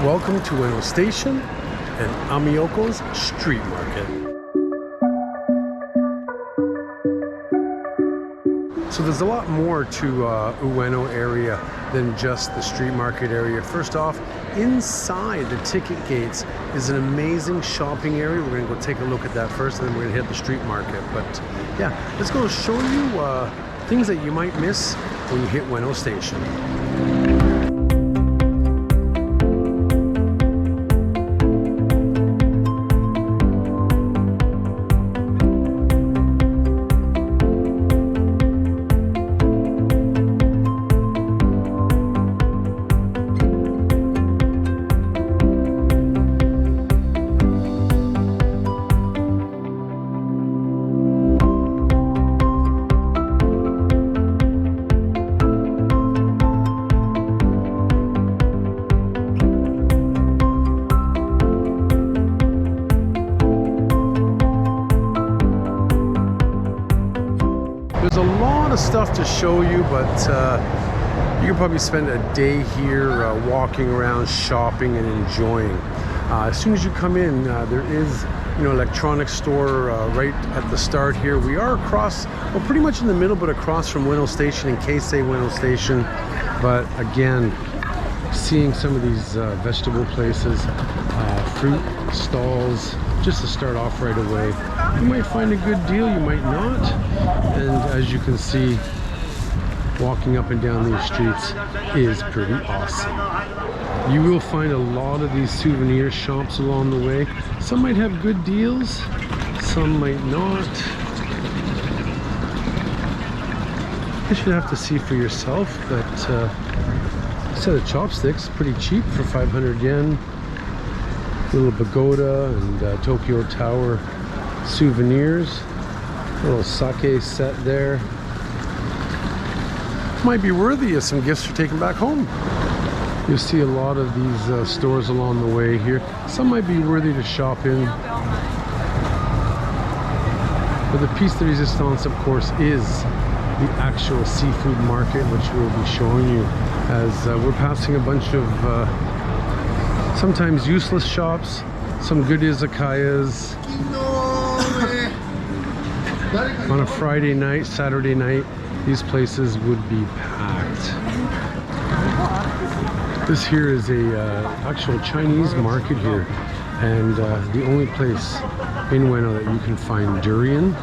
Welcome to Ueno Station and Ameyokocho's Street Market. So there's a lot more to Ueno area than just the street market area. First off, inside the ticket gates is an amazing shopping area. We're gonna go take a look at that first, and then we're gonna hit the street market. But yeah, let's go show you things that you might miss when you hit Ueno Station. There's a lot of stuff to show you, but you can probably spend a day here walking around, shopping, and enjoying. As soon as you come in, there is, electronics store right at the start here. We are across, well, pretty much in the middle, but across from Ueno Station and Keisei Ueno Station. But again, seeing some of these vegetable places, fruit stalls, just to start off right away. You might find a good deal, you might not. And as you can see, walking up and down these streets is pretty awesome. You will find a lot of these souvenir shops along the way. Some might have good deals, some might not. I should have to see for yourself, but a set of chopsticks, pretty cheap for 500 yen. Little pagoda and Tokyo Tower souvenirs. A little sake set there. Might be worthy of some gifts for taking back home. You'll see a lot of these stores along the way here. Some might be worthy to shop in. But the piece de resistance, of course, is the actual seafood market, which we'll be showing you as we're passing a bunch of sometimes useless shops, some good izakayas. On a Friday night, Saturday night, these places would be packed. This here is a actual Chinese market here, and the only place in Ueno that you can find durian.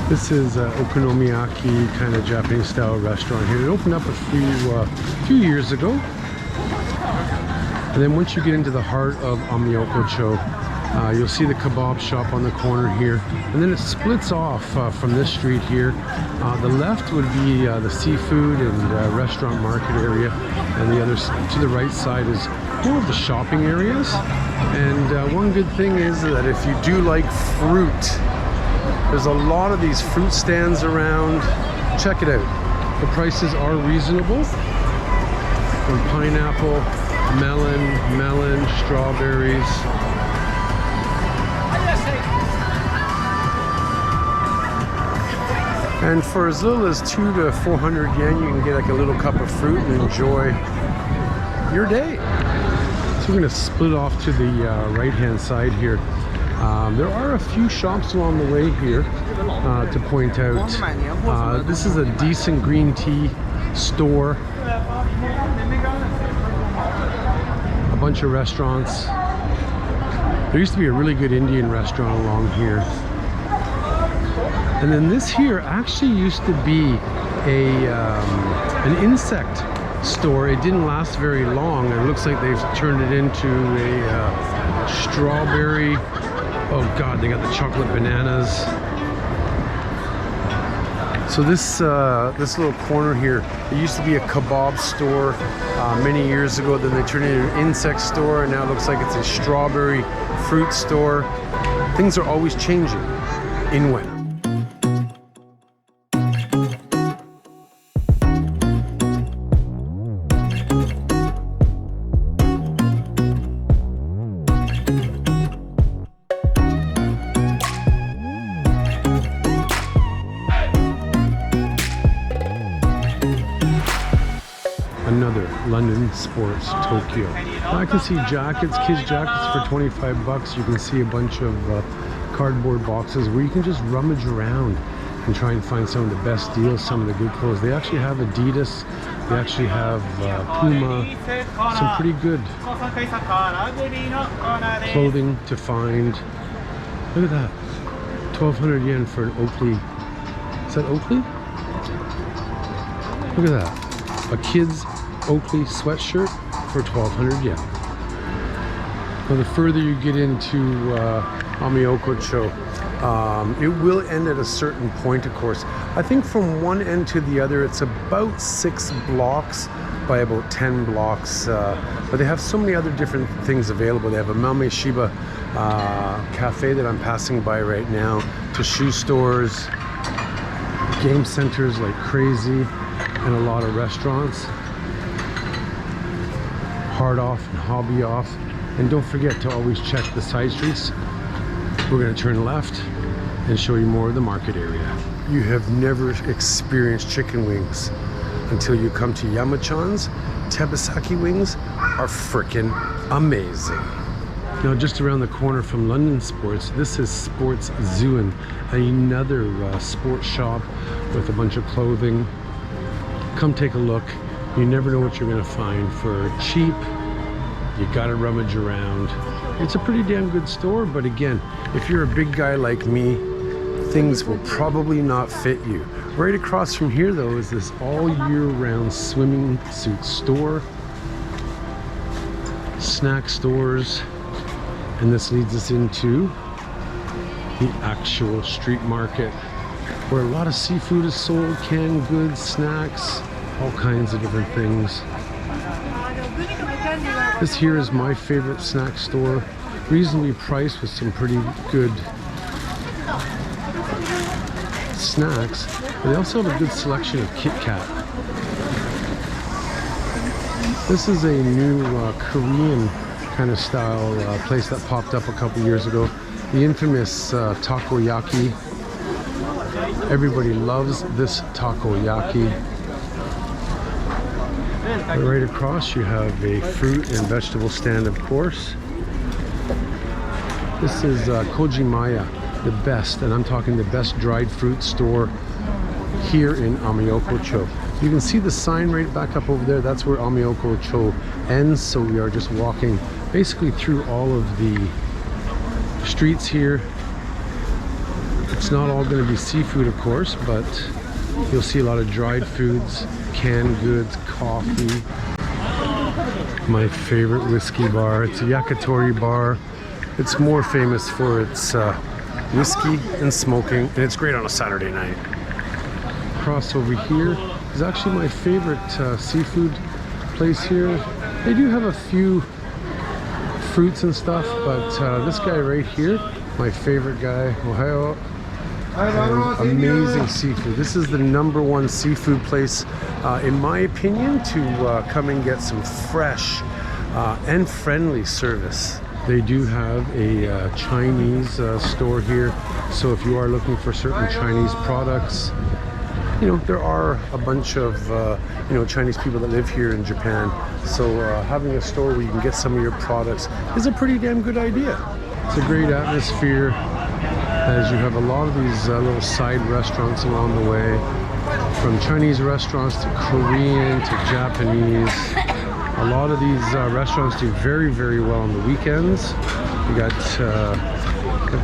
This is okonomiyaki kind of Japanese style restaurant here. It opened up a few years ago. And then once you get into the heart of Ameyokocho, you'll see the kebab shop on the corner here. And then it splits off from this street here. The left would be the seafood and restaurant market area. And the other to the right side is more of the shopping areas. And one good thing is that if you do like fruit, there's a lot of these fruit stands around. Check it out. The prices are reasonable. From pineapple, melon, strawberries. And for as little as 200 to 400 yen, you can get like a little cup of fruit and enjoy your day. So we're gonna split off to the right-hand side here. There are a few shops along the way here to point out. This is a decent green tea store. A bunch of restaurants. There used to be a really good Indian restaurant along here. And then this here actually used to be an insect store. It didn't last very long. It looks like they've turned it into a strawberry. Oh God, they got the chocolate bananas. So this little corner here, it used to be a kebab store many years ago. Then they turned it into an insect store, and now it looks like it's a strawberry fruit store. Things are always changing in Ueno. London Sports Tokyo. Now I can see jackets, kids jackets for 25 bucks. You can see a bunch of cardboard boxes where you can just rummage around and try and find some of the best deals, some of the good clothes. They actually have Adidas, they actually have Puma, some pretty good clothing to find. Look at that, 1,200 yen for an Oakley. Is that Oakley? Look at that, a kid's Oakley sweatshirt for 1,200 yen. Now the further you get into Ameyokocho, it will end at a certain point, of course. I think from one end to the other, it's about 6 blocks by about 10 blocks. But they have so many other different things available. They have a Mame Shiba cafe that I'm passing by right now, to shoe stores, game centers like crazy, and a lot of restaurants. Hard off and hobby off. And don't forget to always check the side streets. We're going to turn left and show you more of the market area. You have never experienced chicken wings until you come to Yamachan's. Tebasaki wings are freaking amazing. Now just around the corner from London Sports, this is Sports Zuen, another sports shop with a bunch of clothing. Come take a look. You never know what you're going to find for cheap. You gotta rummage around. It's a pretty damn good store, but again, if you're a big guy like me, things will probably not fit you. Right across from here though is this all year round swimming suit store, snack stores, and this leads us into the actual street market where a lot of seafood is sold, canned goods, snacks, all kinds of different things. This here is my favorite snack store, reasonably priced with some pretty good snacks. But they also have a good selection of Kit Kat. This is a new Korean kind of style place that popped up a couple years ago. The infamous takoyaki. Everybody loves this takoyaki. Right across you have a fruit and vegetable stand, of course. This is Kojimaya, the best, and I'm talking the best dried fruit store here in Ameyokocho. You can see the sign right back up over there. That's where Ameyokocho ends, so we are just walking basically through all of the streets here. It's not all going to be seafood, of course, but you'll see a lot of dried foods, canned goods, coffee. My favorite whiskey bar, it's a Yakitori bar. It's more famous for its whiskey and smoking, and it's great on a Saturday night. Across over here is actually my favorite seafood place here. They do have a few fruits and stuff, but this guy right here, my favorite guy, Ohio. And amazing seafood. This is the #1 seafood place, in my opinion, to come and get some fresh and friendly service. They do have a Chinese store here, so if you are looking for certain Chinese products, you know, there are a bunch of you know, Chinese people that live here in Japan, so having a store where you can get some of your products is a pretty damn good idea. It's a great atmosphere, as you have a lot of these little side restaurants along the way, from Chinese restaurants to Korean to Japanese. A lot of these restaurants do very, very well on the weekends. You got,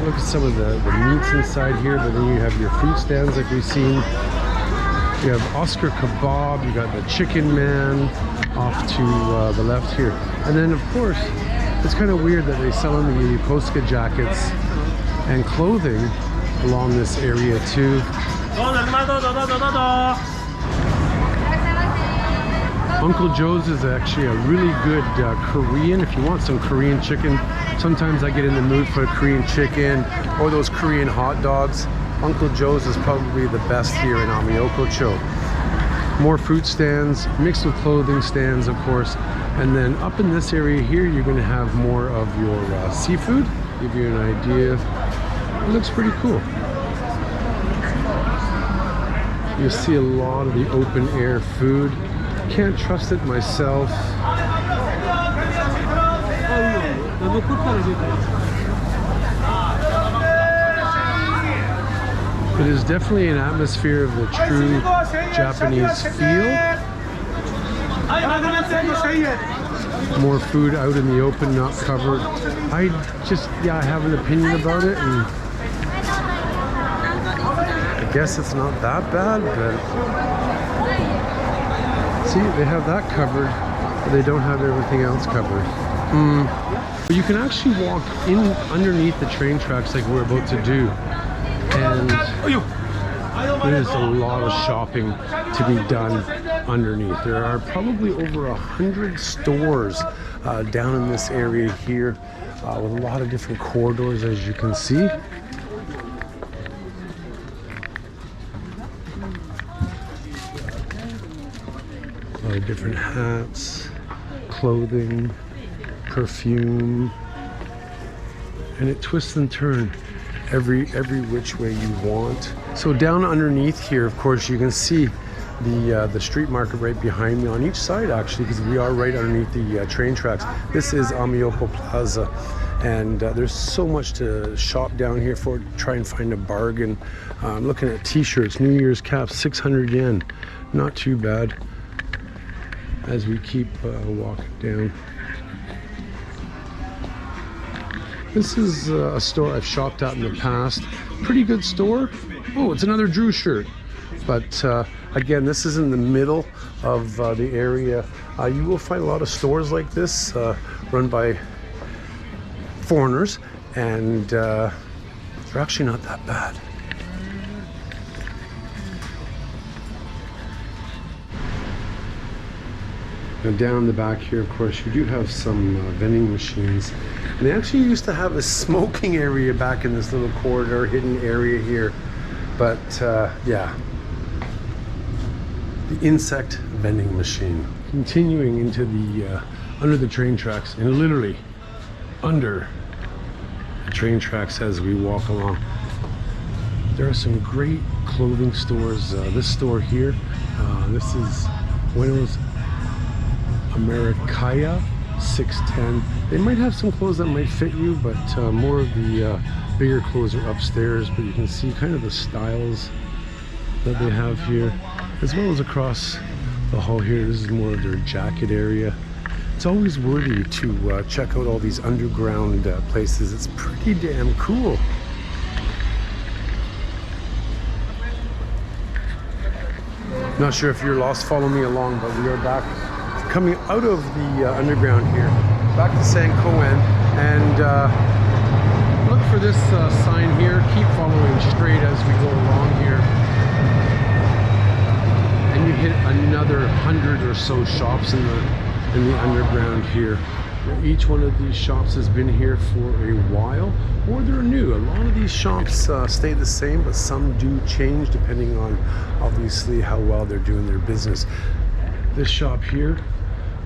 look at some of the meats inside here, but then you have your fruit stands like we've seen. You have Oscar Kebab, you got the Chicken Man off to the left here. And then of course, it's kind of weird that they sell in the Posca jackets and clothing along this area too. Uncle Joe's is actually a really good Korean. If you want some Korean chicken, sometimes I get in the mood for Korean chicken or those Korean hot dogs. Uncle Joe's is probably the best here in Ameyokocho. More fruit stands mixed with clothing stands, of course. And then up in this area here, you're going to have more of your seafood. Give you an idea. It looks pretty cool. You see a lot of the open air food. Can't trust it myself. It is definitely an atmosphere of the true Japanese feel. More food out in the open, not covered. I have an opinion about it, and I guess it's not that bad, but see, they have that covered, but they don't have everything else covered. But you can actually walk in underneath the train tracks like we're about to do, and there's a lot of shopping to be done underneath. There are probably over 100 stores down in this area here, with a lot of different corridors, as you can see. A lot of different hats, clothing, perfume, and it twists and turns every which way you want. So down underneath here, of course, you can see the street market right behind me on each side, actually, because we are right underneath the train tracks. This is Ameyokocho Plaza, and there's so much to shop down here for. Try and find a bargain. I'm looking at t-shirts, New Year's caps, 600 yen. Not too bad as we keep walking down. This is a store I've shopped at in the past. Pretty good store. Oh, it's another Drew shirt. But again, this is in the middle of the area. You will find a lot of stores like this run by foreigners, and they're actually not that bad. Now down in the back here, of course, you do have some vending machines. And they actually used to have a smoking area back in this little corridor, hidden area here. But yeah, the insect vending machine. Continuing into the under the train tracks, and literally under the train tracks as we walk along. There are some great clothing stores. This store here, this is Ueno's Ameyokocho 610. They might have some clothes that might fit you, but more of the bigger clothes are upstairs. But you can see kind of the styles that they have here, as well as across the hall here. This is more of their jacket area. It's always worthy to check out all these underground places. It's pretty damn cool. Not sure if you're lost, follow me along, but we are back, coming out of the underground here, back to San Koen, and look for this sign here. Keep following straight as we go along here, and you hit another 100 or so shops in the underground here. Each one of these shops has been here for a while, or they're new. A lot of these shops stay the same, but some do change depending on obviously how well they're doing their business. This shop here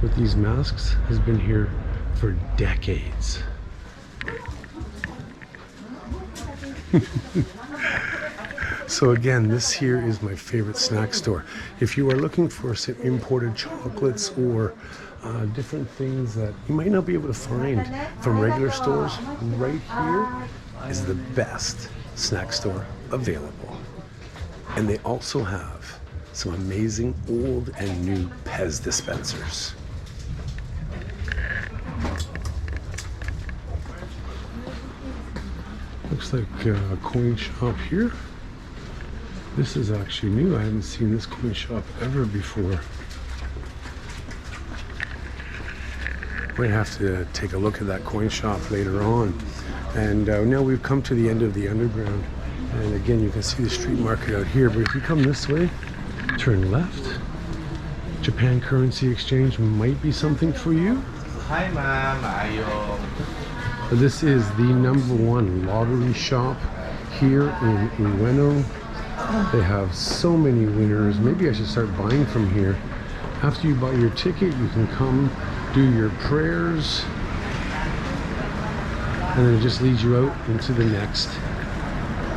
with these masks has been here for decades. So again, this here is my favorite snack store. If you are looking for some imported chocolates or different things that you might not be able to find from regular stores, right here is the best snack store available. And they also have some amazing old and new Pez dispensers. Looks like a coin shop here. This is actually new. I haven't seen this coin shop ever before. Might have to take a look at that coin shop later on. And now we've come to the end of the underground. And again, you can see the street market out here. But if you come this way, turn left. Japan Currency Exchange might be something for you. Hi, ma'am. This is the #1 lottery shop here in Ueno. They have so many winners. Maybe I should start buying from here. After you buy your ticket, you can come do your prayers, and then it just leads you out into the next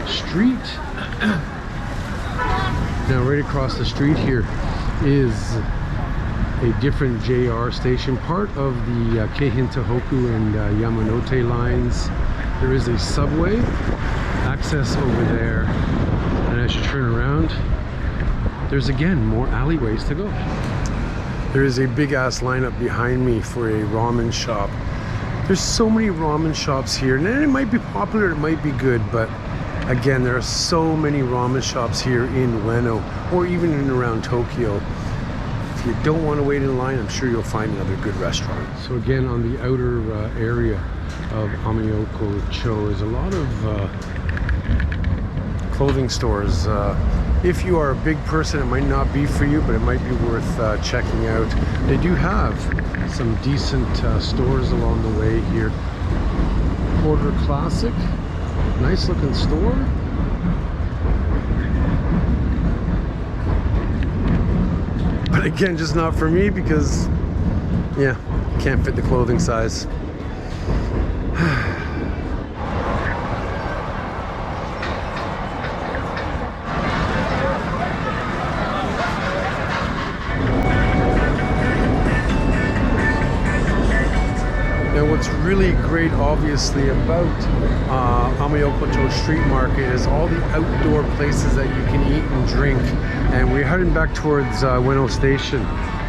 street. Now right across the street here is a different JR station, part of the Keihin Tohoku and Yamanote lines. There is a subway access over there, and as you turn around, there's again more alleyways to go. There is a big ass lineup behind me for a ramen shop. There's so many ramen shops here, and it might be popular, it might be good, but again, there are so many ramen shops here in Ueno, or even in and around Tokyo. If you don't want to wait in line, I'm sure you'll find another good restaurant. So again, on the outer area of Ameyokocho is a lot of clothing stores. If you are a big person, it might not be for you, but it might be worth checking out. They do have some decent stores along the way here. Porter Classic, nice looking store. But again, just not for me because, yeah, can't fit the clothing size. Now what's really great obviously about Ameyokocho Street Market is all the outdoor places that you can eat and drink, and we're heading back towards Ueno Station.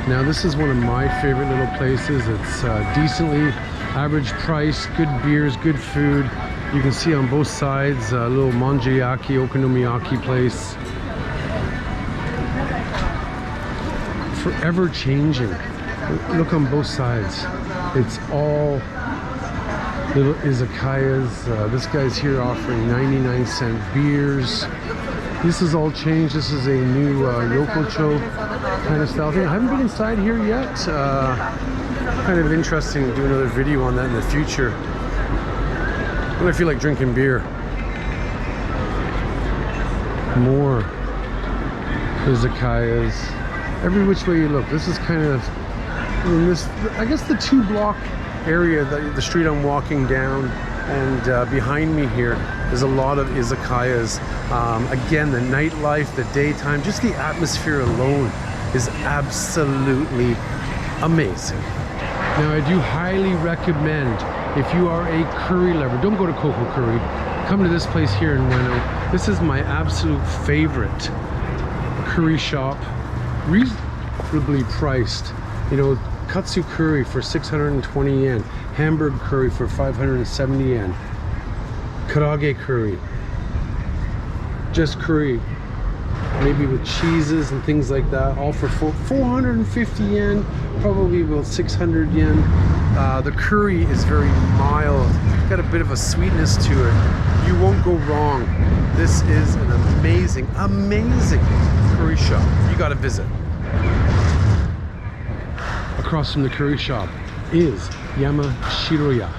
Now this is one of my favorite little places. It's decently average price, good beers, good food. You can see on both sides a little manjiyaki, okonomiyaki place. Forever changing. Look on both sides. It's all little izakayas. This guy's here offering 99-cent beers. This is all changed. This is a new yokocho kind of style thing. I haven't been inside here yet. Kind of interesting to do another video on that in the future when I feel like drinking beer. More izakayas. Every which way you look. This is kind of in this, I guess, the 2-block area, the street I'm walking down, and behind me here is a lot of izakayas. Again, the nightlife, the daytime, just the atmosphere alone is absolutely amazing. Now I do highly recommend, if you are a curry lover, don't go to Koko Curry, come to this place here in Ueno. This is my absolute favorite curry shop, reasonably priced. You know, katsu curry for 620 yen, hamburg curry for 570 yen, karage curry, just curry, maybe with cheeses and things like that, all for 450 yen, probably about 600 yen. The curry is very mild, got a bit of a sweetness to it. You won't go wrong. This is an amazing, amazing curry shop. You got to visit. Across from the curry shop is Yamashiroya.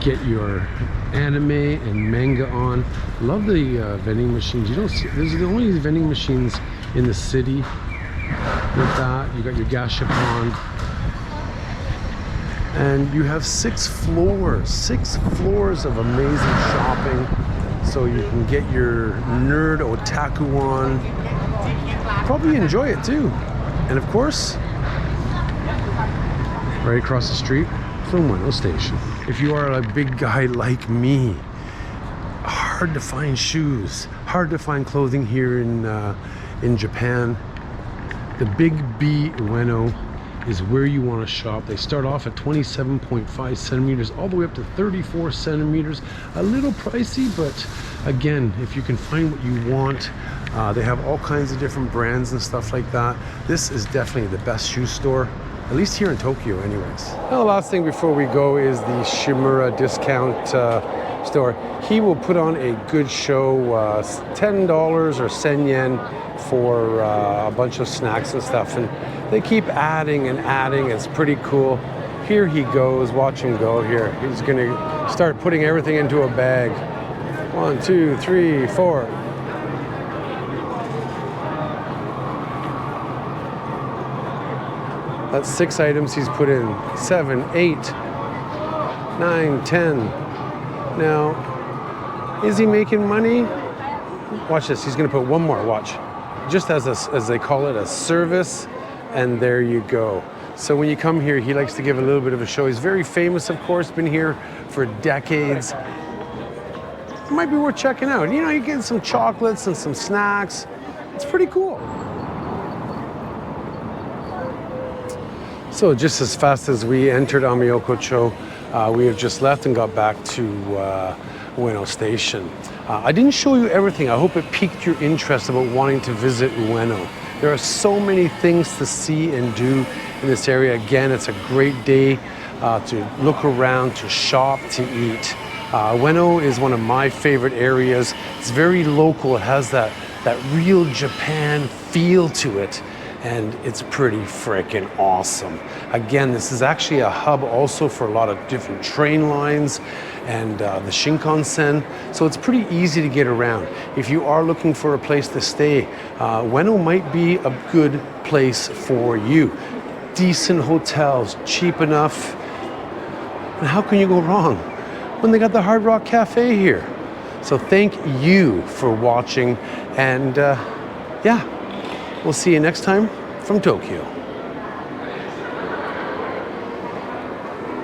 Get your anime and manga on. Love the vending machines. You don't see, there's the only vending machines in the city. With that, you got your gashapon, and you have 6 floors of amazing shopping, so you can get your nerd otaku on. Probably enjoy it too, and of course, right across the street from Ueno Station. If you are a big guy like me, hard to find shoes, hard to find clothing here in Japan. The Big B Ueno is where you want to shop. They start off at 27.5 centimeters all the way up to 34 centimeters. A little pricey, but again, if you can find what you want, they have all kinds of different brands and stuff like that. This is definitely the best shoe store, at least here in Tokyo anyways. Now, the last thing before we go is the Shimura discount store. He will put on a good show, $10 or sen yen for a bunch of snacks and stuff, and they keep adding and adding. It's pretty cool. Here he goes. Watch him go here. He's gonna start putting everything into a bag. 1, 2, 3, 4. That's 6 items he's put in. 7, 8, 9, 10. Now, is he making money? Watch this. He's going to put one more. Watch. Just as they call it, a service and there you go. So when you come here, he likes to give a little bit of a show. He's very famous, of course, been here for decades. It might be worth checking out. You know, you get some chocolates and some snacks. It's pretty cool. So just as fast as we entered Ameyokocho, we have just left and got back to Ueno Station. I didn't show you everything. I hope it piqued your interest about wanting to visit Ueno. There are so many things to see and do in this area. Again, it's a great day to look around, to shop, to eat. Ueno is one of my favorite areas. It's very local. It has that real Japan feel to it. And it's pretty freaking awesome. Again, this is actually a hub also for a lot of different train lines and the Shinkansen. So it's pretty easy to get around. If you are looking for a place to stay, Ueno might be a good place for you. Decent hotels, cheap enough. And how can you go wrong when they got the Hard Rock Cafe here? So thank you for watching, and yeah. We'll see you next time from Tokyo.